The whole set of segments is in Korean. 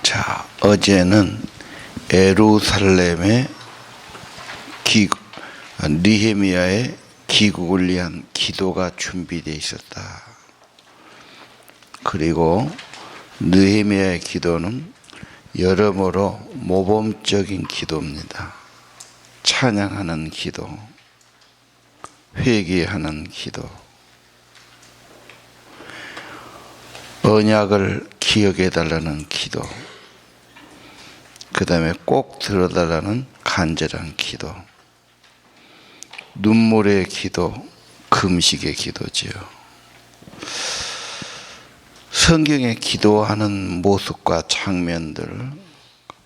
자, 어제는 예루살렘의 느헤미야의 귀국을 위한 기도가 준비되어 있었다. 그리고 느헤미야의 기도는 여러모로 모범적인 기도입니다. 찬양하는 기도, 회개하는 기도, 언약을 기억해달라는 기도, 그 다음에 꼭 들어달라는 간절한 기도, 눈물의 기도, 금식의 기도지요. 성경에 기도하는 모습과 장면들,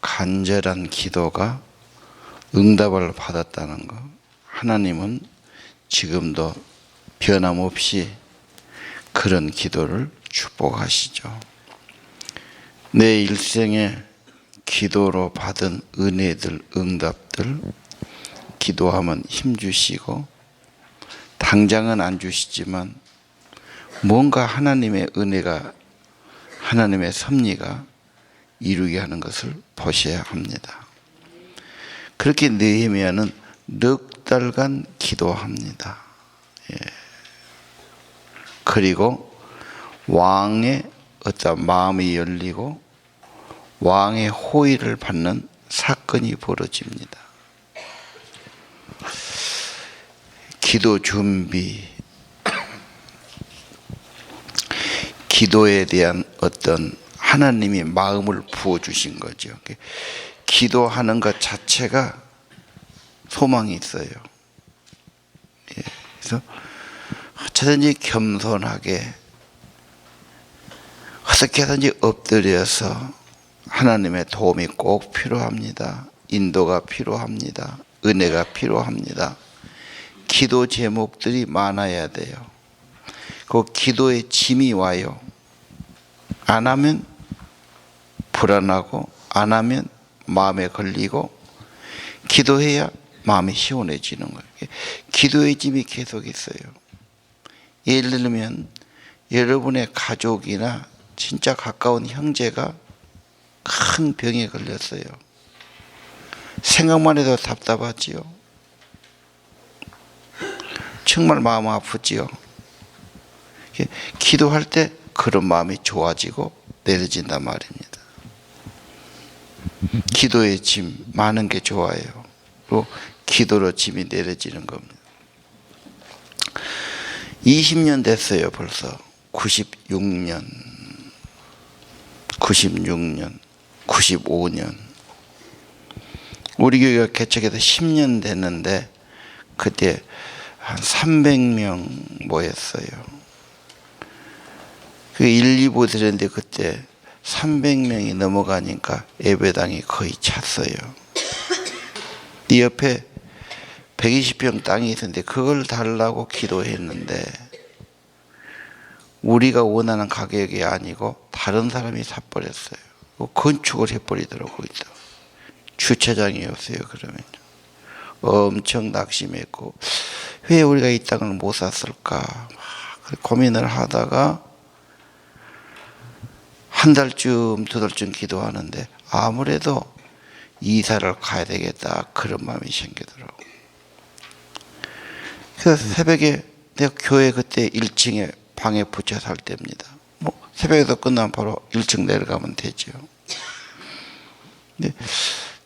간절한 기도가 응답을 받았다는 것, 하나님은 지금도 변함없이 그런 기도를 축복하시죠. 내 일생에 기도로 받은 은혜들, 응답들, 기도하면 힘주시고 당장은 안 주시지만 뭔가 하나님의 은혜가, 하나님의 섭리가 이루게 하는 것을 보셔야 합니다. 그렇게 느헤미야는 넉 달간 기도합니다. 그리고 왕의 어떤 마음이 열리고 왕의 호의를 받는 사건이 벌어집니다. 기도 준비, 기도에 대한 어떤 하나님이 마음을 부어주신 거죠. 기도하는 것 자체가 소망이 있어요. 그래서 어쩌든지 겸손하게 어떻게든지 엎드려서 하나님의 도움이 꼭 필요합니다. 인도가 필요합니다. 은혜가 필요합니다. 기도 제목들이 많아야 돼요. 그 기도의 짐이 와요. 안 하면 불안하고 안 하면 마음에 걸리고 기도해야 마음이 시원해지는 거예요. 기도의 짐이 계속 있어요. 예를 들면 여러분의 가족이나 진짜 가까운 형제가 큰 병에 걸렸어요. 생각만 해도 답답하지요. 정말 마음 아프지요. 기도할 때 그런 마음이 좋아지고 내려진단 말입니다. 기도의 짐 많은 게 좋아요. 그리고 기도로 짐이 내려지는 겁니다. 20년 됐어요. 벌써 96년 95년 우리 교회가 개척해서 10년 됐는데 그때 한 300명 모였어요. 그 1, 2부 드렸는데 그때 300명이 넘어가니까 예배당이 거의 찼어요. 이 옆에 120평 땅이 있었는데 그걸 달라고 기도했는데 우리가 원하는 가격이 아니고 다른 사람이 사버렸어요. 건축을 해버리더라고요. 주차장이 없어요. 그러면 엄청 낙심했고 왜 우리가 이 땅을 못 샀을까 고민을 하다가 한 달쯤 두 달쯤 기도하는데 아무래도 이사를 가야 되겠다 그런 마음이 생기더라고. 그래서 새벽에 내가 교회 그때 1층에 방에 붙여 살 때입니다. 새벽에도 끝나면 바로 1층 내려가면 되죠. 근데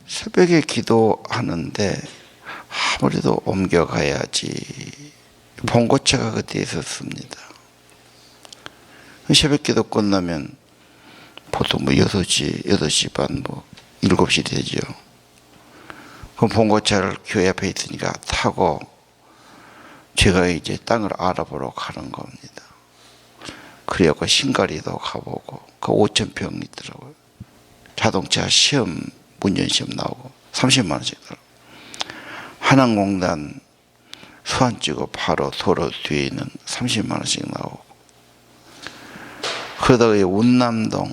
새벽에 기도하는데 아무래도 옮겨가야지. 봉고차가 그때 있었습니다. 새벽 기도 끝나면 보통 6시, 8시 반, 7시 되죠. 그럼 봉고차를 교회 앞에 있으니까 타고 제가 이제 땅을 알아보러 가는 겁니다. 그래갖고 신가리도 가보고, 그 5,000평 있더라고요. 자동차 시험, 문전시험 나오고, 30만 원씩 들어가고. 한양공단 수안 찍고 바로 도로 뒤에 있는 30만 원씩 나오고. 그러다가 운남동,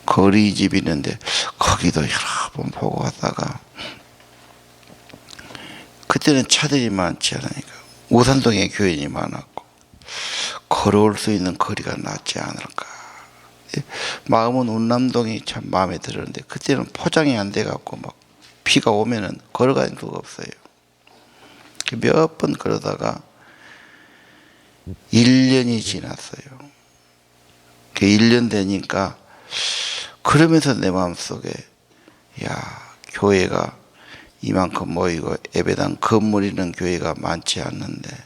그 어린이집 있는데, 거기도 여러 번 보고 왔다가, 그때는 차들이 많지 않으니까, 우산동에 교인이 많았고, 걸어올 수 있는 거리가 낫지 않을까. 마음은 운남동이 참 마음에 들었는데 그때는 포장이 안 돼갖고 막 비가 오면은 걸어갈 수가 없어요. 몇 번 그러다가 1년이 지났어요. 1년 되니까 그러면서 내 마음속에 야, 교회가 이만큼 모이고 예배당 건물 있는 교회가 많지 않는데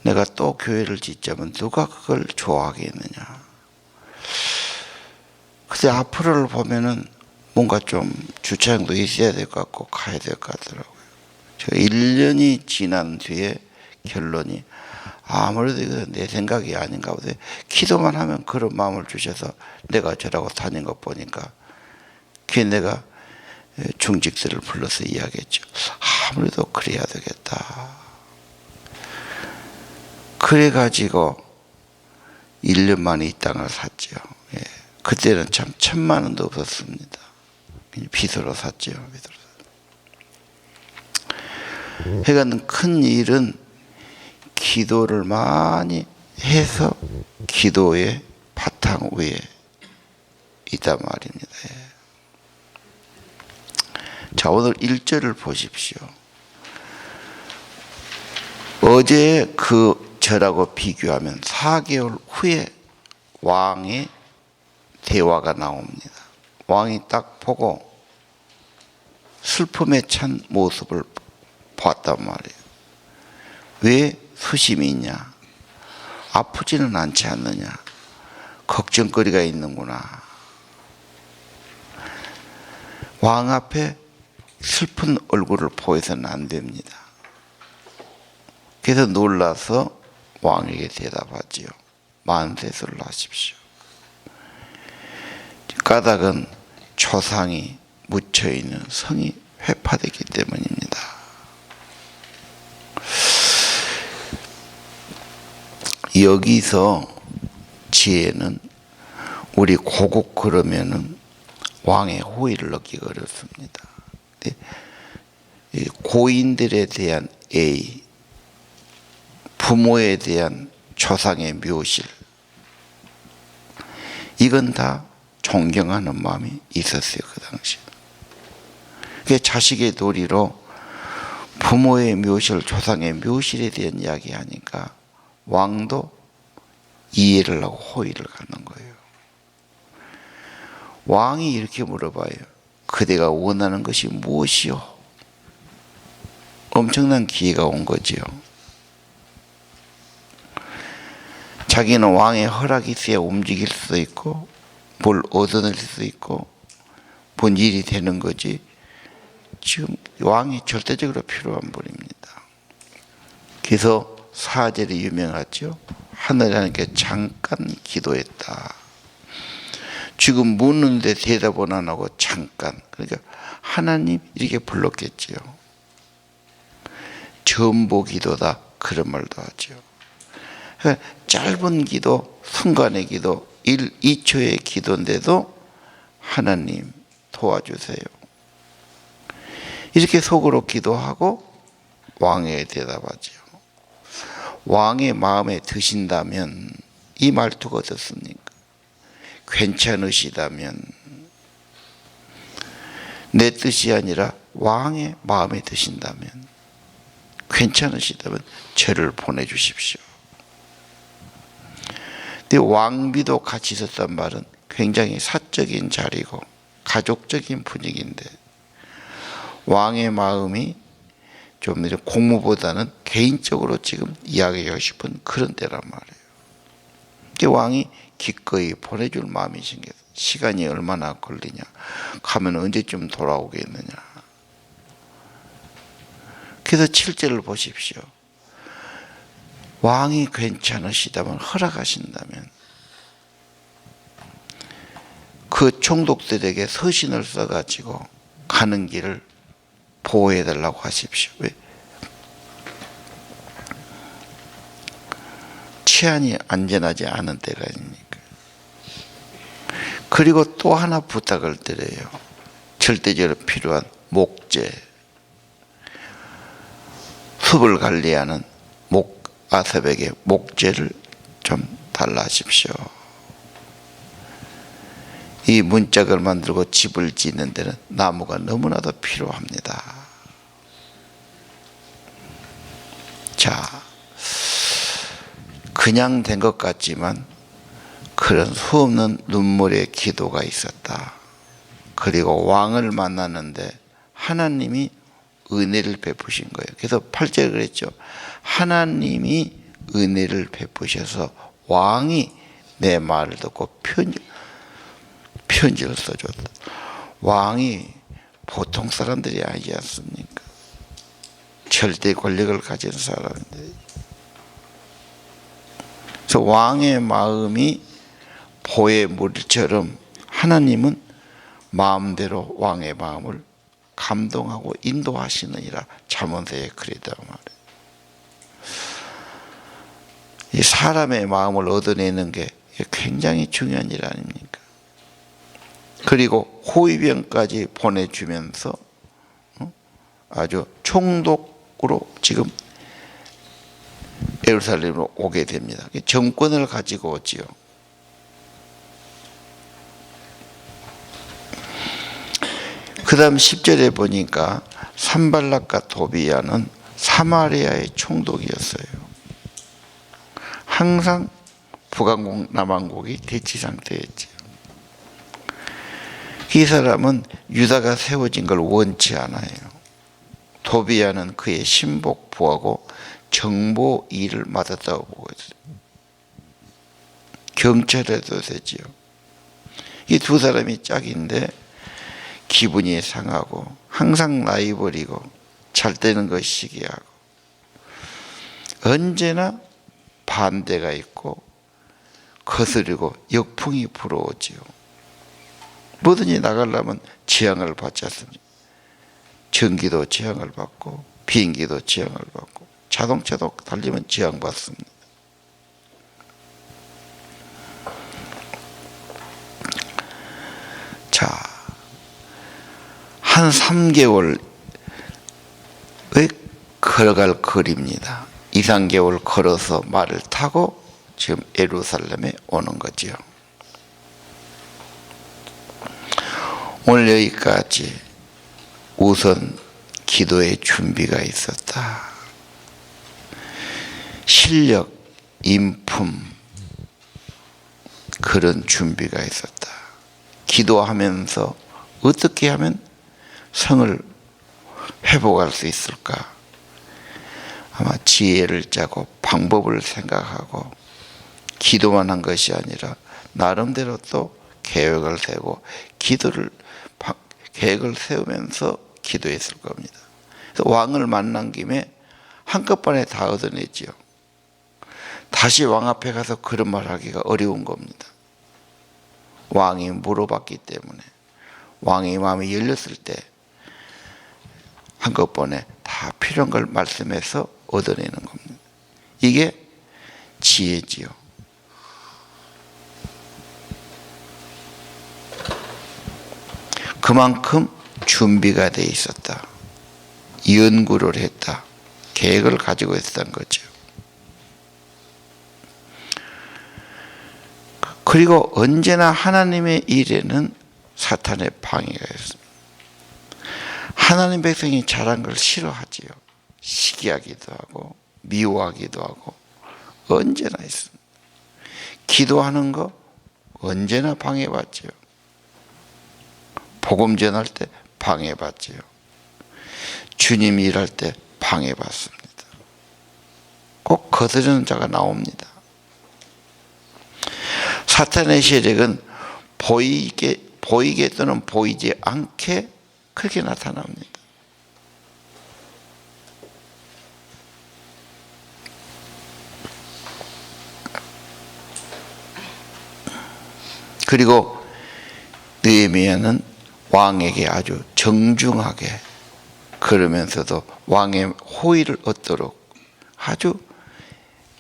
내가 또 교회를 짓자면 누가 그걸 좋아하겠느냐. 근데 앞으로를 보면은 뭔가 좀 주차장도 있어야 될 것 같고 가야 될 것 같더라고요. 제가 1년이 지난 뒤에 결론이 아무래도 이거 내 생각이 아닌가 보다. 기도만 하면 그런 마음을 주셔서 내가 저라고 다닌 것 보니까 그게 내가 중직들을 불러서 이야기했죠. 아무래도 그래야 되겠다. 그래가지고 1년 만에 이 땅을 샀죠. 예. 그때는 참 1,000만 원도 없었습니다. 빚으로 샀죠. 하여간 큰 일은 기도를 많이 해서 기도의 바탕 위에 있단 말입니다. 자, 오늘 1절을 보십시오. 어제 그 절하고 비교하면 4개월 후에 왕의 대화가 나옵니다. 왕이 딱 보고 슬픔에 찬 모습을 봤단 말이에요. 왜 수심이 있냐? 아프지는 않지 않느냐? 걱정거리가 있는구나. 왕 앞에 슬픈 얼굴을 보여서는 안 됩니다. 그래서 놀라서 왕에게 대답하지요. 만세술을 하십시오. 까닭은 초상이 묻혀있는 성이 회파되기 때문입니다. 여기서 지혜는 우리 고국 그러면은 왕의 호의를 얻기가 어렵습니다. 고인들에 대한 애의, 부모에 대한 조상의 묘실, 이건 다 존경하는 마음이 있었어요. 그 당시에. 자식의 도리로 부모의 묘실, 조상의 묘실에 대한 이야기 하니까 왕도 이해를 하고 호의를 갖는 거예요. 왕이 이렇게 물어봐요. 그대가 원하는 것이 무엇이요? 엄청난 기회가 온 거지요. 자기는 왕의 허락이 있어야 움직일 수도 있고 뭘 얻어낼 수 있고 뭔 일이 되는 거지. 지금 왕이 절대적으로 필요한 분입니다. 그래서 4절이 유명하죠. 하늘하나님께 잠깐 기도했다. 지금 묻는데 대답은 안 하고 잠깐. 그러니까 하나님 이렇게 불렀겠지요. 전보 기도다. 그런 말도 하죠. 그러니까 짧은 기도, 순간의 기도, 1, 2초의 기도인데도 하나님 도와주세요. 이렇게 속으로 기도하고 왕에게 대답하죠. 왕의 마음에 드신다면 이 말투가 어떻습니까? 괜찮으시다면, 내 뜻이 아니라 왕의 마음에 드신다면, 괜찮으시다면 저를 보내주십시오. 근데 왕비도 같이 있었단 말은 굉장히 사적인 자리고 가족적인 분위기인데 왕의 마음이 좀 공무보다는 개인적으로 지금 이야기하고 싶은 그런 때란 말이에요. 왕이 기꺼이 보내줄 마음이 생겨서 시간이 얼마나 걸리냐, 가면 언제쯤 돌아오겠느냐. 그래서 7절을 보십시오. 왕이 괜찮으시다면, 허락하신다면 그 총독들에게 서신을 써가지고 가는 길을 보호해달라고 하십시오. 왜? 치안이 안전하지 않은 때가 아닙니까? 그리고 또 하나 부탁을 드려요. 절대적으로 필요한 목재, 숲을 관리하는 아삽에게 목재를 좀 달라 하십시오. 이 문짝을 만들고 집을 짓는 데는 나무가 너무나도 필요합니다. 자, 그냥 된 것 같지만 그런 수없는 눈물의 기도가 있었다. 그리고 왕을 만나는데 하나님이 은혜를 베푸신 거예요. 그래서 8절에 그랬죠. 하나님이 은혜를 베푸셔서 왕이 내 말을 듣고 편지를 써줬다. 왕이 보통 사람들이 아니지 않습니까? 절대 권력을 가진 사람인데. 그래서 왕의 마음이 보의 물처럼 하나님은 마음대로 왕의 마음을 감동하고 인도하시느니라. 잠언서에 그랬단 말이에요. 이 사람의 마음을 얻어내는 게 굉장히 중요한 일 아닙니까? 그리고 호위병까지 보내주면서 아주 총독으로 지금 예루살렘으로 오게 됩니다. 정권을 가지고 오지요. 그 다음 10절에 보니까 산발락과 도비야는 사마리아의 총독이었어요. 항상 북왕국 남왕국이 대치 상태였죠. 이 사람은 유다가 세워진 걸 원치 않아요. 도비야는 그의 신복 부하고 정보 일을 맡았다고 보고 있어요. 경찰에도 되지요. 이 두 사람이 짝인데 기분이 상하고 항상 라이벌이고 잘 되는 것 시기하고 언제나 반대가 있고 거스르고 역풍이 불어오지요. 뭐든지 나가려면 지향을 받지 않습니까? 전기도 지향을 받고 비행기도 지향을 받고 자동차도 달리면 지향받습니다. 자, 한 3개월에 걸어갈 거리입니다. 2, 3개월 걸어서 말을 타고 지금 예루살렘에 오는 거죠. 오늘 여기까지 우선 기도의 준비가 있었다. 실력, 인품, 그런 준비가 있었다. 기도하면서 어떻게 하면 성을 회복할 수 있을까? 아마 지혜를 짜고 방법을 생각하고 기도만 한 것이 아니라 나름대로 또 계획을 세우고 계획을 세우면서 기도했을 겁니다. 그래서 왕을 만난 김에 한꺼번에 다 얻어냈지요. 다시 왕 앞에 가서 그런 말 하기가 어려운 겁니다. 왕이 물어봤기 때문에 왕의 마음이 열렸을 때 한꺼번에 다 필요한 걸 말씀해서 얻어내는 겁니다. 이게 지혜지요. 그만큼 준비가 돼 있었다. 연구를 했다. 계획을 가지고 있었던 거죠. 그리고 언제나 하나님의 일에는 사탄의 방해가 있습니다. 하나님 백성이 잘한 걸 싫어하지요. 시기하기도 하고 미워하기도 하고 언제나 있습니다. 기도하는 거 언제나 방해받지요. 복음 전할 때 방해받지요. 주님 일할 때 방해받습니다. 꼭 거스르는 자가 나옵니다. 사탄의 세력은 보이게 또는 보이지 않게 그렇게 나타납니다. 그리고 느헤미야는 왕에게 아주 정중하게 그러면서도 왕의 호의를 얻도록 아주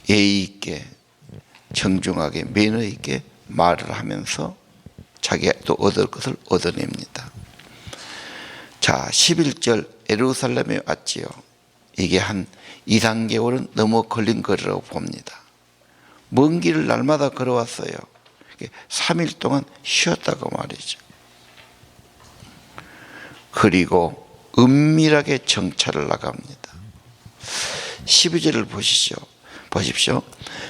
예의 있게 정중하게 매너 있게 말을 하면서 자기가 또 얻을 것을 얻어냅니다. 자, 11절 예루살렘에 왔지요. 이게 한 2, 3개월은 넘어 걸린 거라고 봅니다. 먼 길을 날마다 걸어왔어요. 3일 동안 쉬었다고 말이죠. 그리고 은밀하게 정찰을 나갑니다. 12절을 보십시오.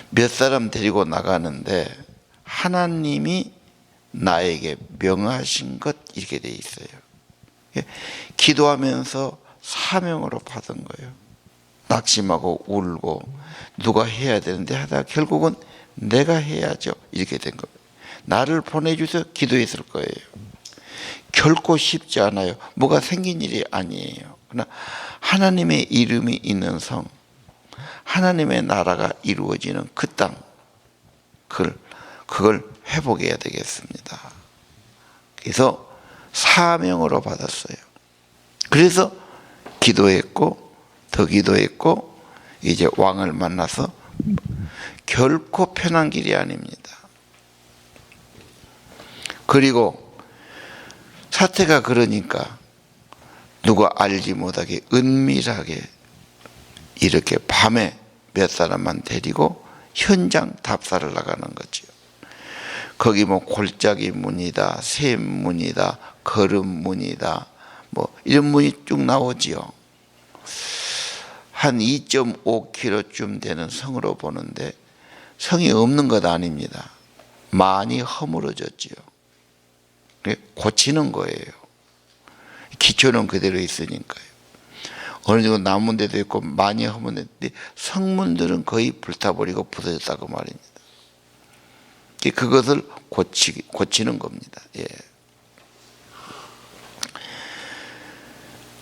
몇 사람 데리고 나가는데 하나님이 나에게 명하신 것, 이렇게 돼 있어요. 기도하면서 사명으로 받은 거예요. 낙심하고 울고 누가 해야 되는데 하다가 결국은 내가 해야죠, 이렇게 된 거예요. 나를 보내주셔서 기도했을 거예요. 결코 쉽지 않아요. 뭐가 생긴 일이 아니에요. 그러나 하나님의 이름이 있는 성, 하나님의 나라가 이루어지는 그 땅, 그걸 회복해야 되겠습니다. 그래서 사명으로 받았어요. 그래서 기도했고 더 기도했고 이제 왕을 만나서 결코 편한 길이 아닙니다. 그리고 사태가 그러니까 누가 알지 못하게 은밀하게 이렇게 밤에 몇 사람만 데리고 현장 답사를 나가는 거죠. 거기 뭐 골짜기 문이다, 샘문이다, 거름문이다, 뭐 이런 문이 쭉 나오지요. 한 2.5km쯤 되는 성으로 보는데 성이 없는 것 아닙니다. 많이 허물어졌지요. 고치는 거예요. 기초는 그대로 있으니까요. 어느 정도 남은 데도 있고 많이 허물었는데 성문들은 거의 불타버리고 부서졌다고 말입니다. 그것을 고치는 겁니다. 예.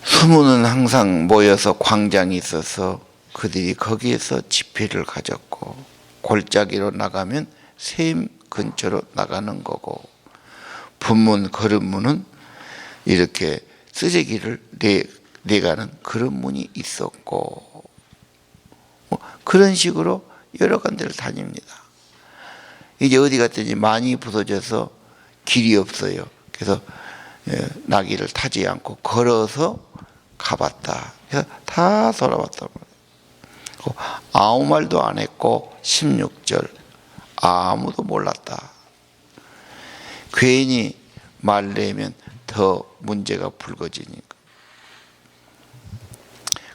수문은 항상 모여서 광장이 있어서 그들이 거기에서 집회를 가졌고, 골짜기로 나가면 샘 근처로 나가는 거고, 분문, 거름문은 이렇게 쓰레기를 내가는 그런 문이 있었고, 뭐 그런 식으로 여러 군데를 다닙니다. 이제 어디 갔더니 많이 부서져서 길이 없어요. 그래서 나귀를 타지 않고 걸어서 가봤다. 그래서 다 돌아봤단 말이에요. 아무 말도 안 했고 16절 아무도 몰랐다. 괜히 말 내면 더 문제가 불거지니까.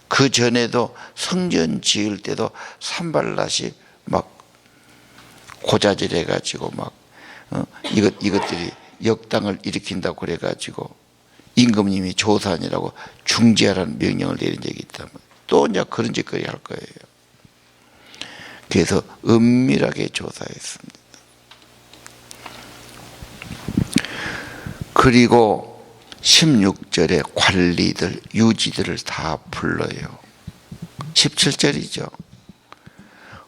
그 전에도 성전 지을 때도 산발랏이 막 고자질 해가지고 막 이것들이 역당을 일으킨다고 그래가지고 임금님이 조사하느라고 중지하라는 명령을 내린 적이 있다면 또 이제 그런 짓거리 할 거예요. 그래서 은밀하게 조사했습니다. 그리고 16절에 관리들, 유지들을 다 불러요. 17절이죠.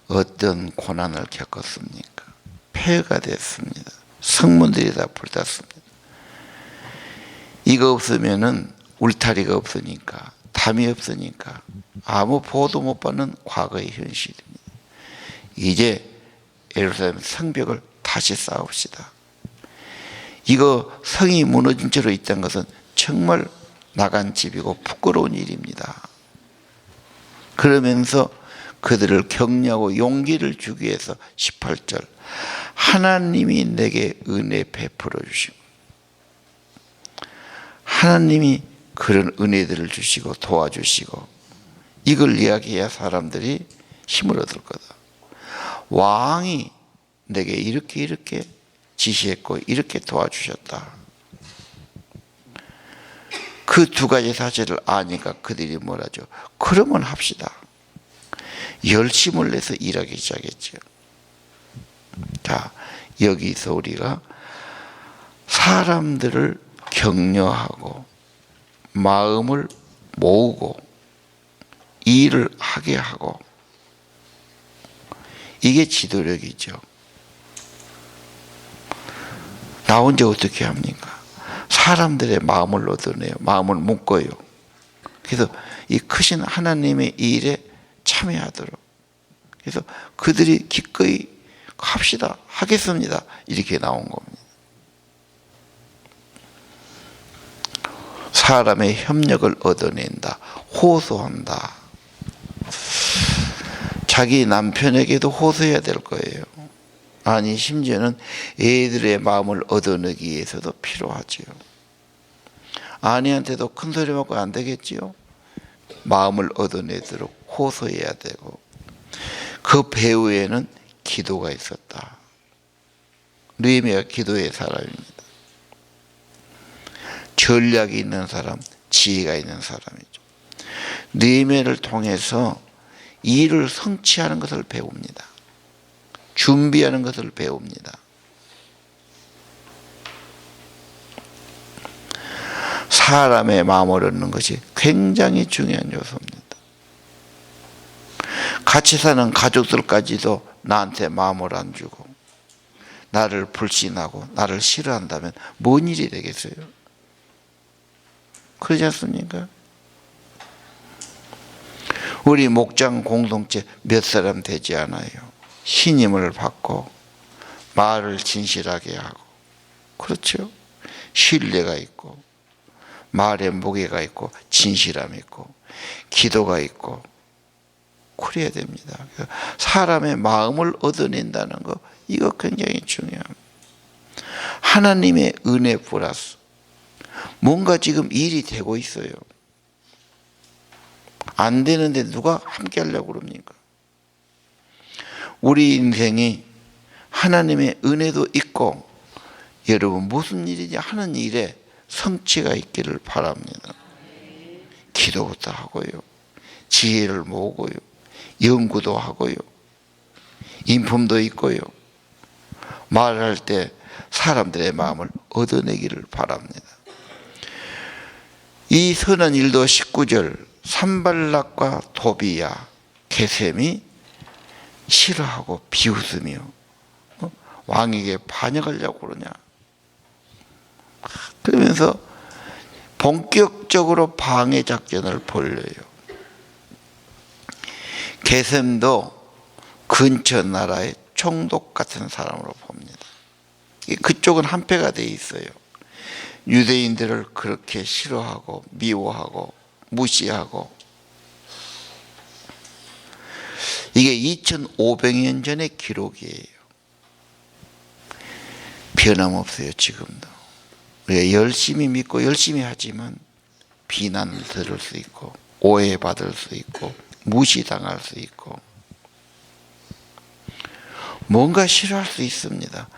어떤 고난을 겪었습니까? 폐허가 됐습니다. 성문들이 다 불탔습니다. 이거 없으면은 울타리가 없으니까, 담이 없으니까 아무 보호도 못 받는 과거의 현실입니다. 이제 예루살렘 성벽을 다시 쌓읍시다. 이거 성이 무너진 채로 있다는 것은 정말 나간 집이고 부끄러운 일입니다. 그러면서 그들을 격려하고 용기를 주기 위해서 18절 하나님이 내게 은혜 베풀어 주시고, 하나님이 그런 은혜들을 주시고 도와주시고, 이걸 이야기해야 사람들이 힘을 얻을 거다. 왕이 내게 이렇게 지시했고 이렇게 도와주셨다. 그 두 가지 사실을 아니까 그들이 뭐라죠? 그러면 합시다. 열심을 내서 일하기 시작했죠. 자, 여기서 우리가 사람들을 격려하고 마음을 모으고 일을 하게 하고, 이게 지도력이죠. 나 혼자 어떻게 합니까? 사람들의 마음을 얻어내요. 마음을 묶어요. 그래서 이 크신 하나님의 일에 참여하도록. 그래서 그들이 기꺼이 합시다, 하겠습니다, 이렇게 나온 겁니다. 사람의 협력을 얻어낸다, 호소한다. 자기 남편에게도 호소해야 될 거예요. 아니 심지어는 애들의 마음을 얻어내기 위해서도 필요하지요. 아내한테도 큰 소리 먹고 안 되겠지요. 마음을 얻어내도록 호소해야 되고, 그 배후에는 기도가 있었다. 느헤미야가 기도의 사람입니다. 전략이 있는 사람, 지혜가 있는 사람이죠. 느헤미야를 통해서 일을 성취하는 것을 배웁니다. 준비하는 것을 배웁니다. 사람의 마음을 얻는 것이 굉장히 중요한 요소입니다. 같이 사는 가족들까지도 나한테 마음을 안 주고 나를 불신하고 나를 싫어한다면 뭔 일이 되겠어요? 그러지 않습니까? 우리 목장 공동체 몇 사람 되지 않아요. 신임을 받고 말을 진실하게 하고, 그렇죠? 신뢰가 있고 말에 무게가 있고 진실함이 있고 기도가 있고 그래야 됩니다. 사람의 마음을 얻어낸다는 거, 이거 굉장히 중요합니다. 하나님의 은혜 플러스 뭔가 지금 일이 되고 있어요. 안 되는데 누가 함께 하려고 그럽니까? 우리 인생이 하나님의 은혜도 있고, 여러분 무슨 일이냐 하는 일에 성취가 있기를 바랍니다. 기도부터 하고요, 지혜를 모으고요, 연구도 하고요, 인품도 있고요, 말할 때 사람들의 마음을 얻어내기를 바랍니다. 이 선한 일도 19절, 산발락과 도비야 게셈이 싫어하고 비웃으며 왕에게 반역하려고 그러냐, 그러면서 본격적으로 방해 작전을 벌려요. 게셈도 근처 나라의 총독 같은 사람으로 봅니다. 그쪽은 한패가 돼 있어요. 유대인들을 그렇게 싫어하고 미워하고 무시하고, 이게 2500년 전의 기록이에요. 변함없어요. 지금도 우리가 열심히 믿고 열심히 하지만 비난을 들을 수 있고 오해받을 수 있고 무시당할 수 있고 뭔가 싫어할 수 있습니다.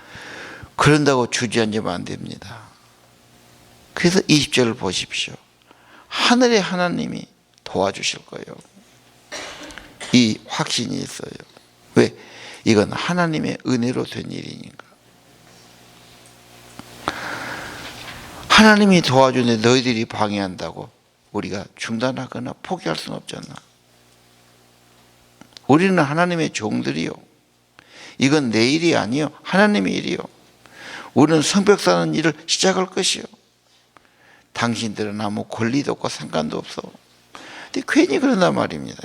그런다고 주저앉으면 안 됩니다. 그래서 20절을 보십시오. 하늘의 하나님이 도와주실 거예요. 이 확신이 있어요. 왜? 이건 하나님의 은혜로 된 일이니까. 하나님이 도와주는데 너희들이 방해한다고 우리가 중단하거나 포기할 수는 없잖아. 우리는 하나님의 종들이요. 이건 내 일이 아니요, 하나님의 일이요. 우리는 성벽 사는 일을 시작할 것이요. 당신들은 아무 권리도 없고 상관도 없어. 근데 괜히 그런단 말입니다.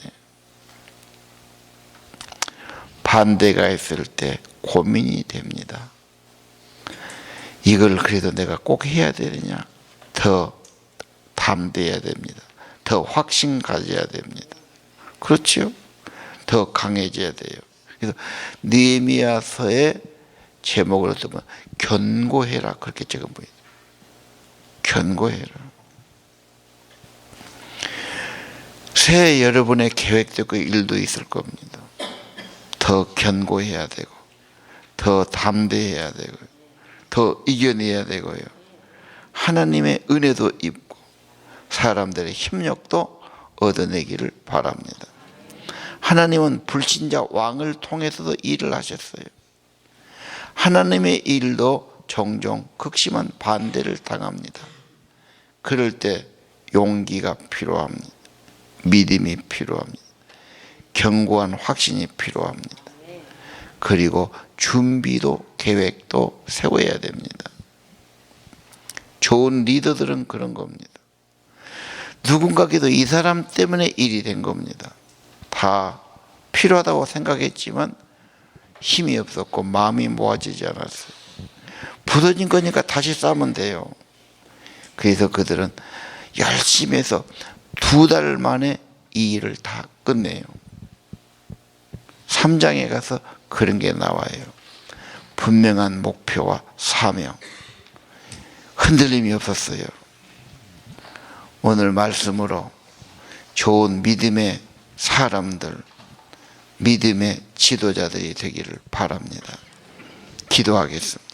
반대가 있을 때 고민이 됩니다. 이걸 그래도 내가 꼭 해야 되느냐? 더 담대해야 됩니다. 더 확신 가져야 됩니다. 그렇죠? 더 강해져야 돼요. 그래서 느헤미야서의 제목으로 쓰면 견고해라, 그렇게 적어보여요. 견고해라. 새해 여러분의 계획도 있고 일도 있을 겁니다. 더 견고해야 되고 더 담대해야 되고 더 이겨내야 되고요. 하나님의 은혜도 입고 사람들의 협력도 얻어내기를 바랍니다. 하나님은 불신자 왕을 통해서도 일을 하셨어요. 하나님의 일도 종종 극심한 반대를 당합니다. 그럴 때 용기가 필요합니다. 믿음이 필요합니다. 견고한 확신이 필요합니다. 그리고 준비도 계획도 세워야 됩니다. 좋은 리더들은 그런 겁니다. 누군가에게도 이 사람 때문에 일이 된 겁니다. 다 필요하다고 생각했지만 힘이 없었고 마음이 모아지지 않았어요. 부서진 거니까 다시 싸면 돼요. 그래서 그들은 열심히 해서 2달 만에 이 일을 다 끝내요. 3장에 가서 그런 게 나와요. 분명한 목표와 사명, 흔들림이 없었어요. 오늘 말씀으로 좋은 믿음의 사람들, 믿음의 지도자들이 되기를 바랍니다. 기도하겠습니다.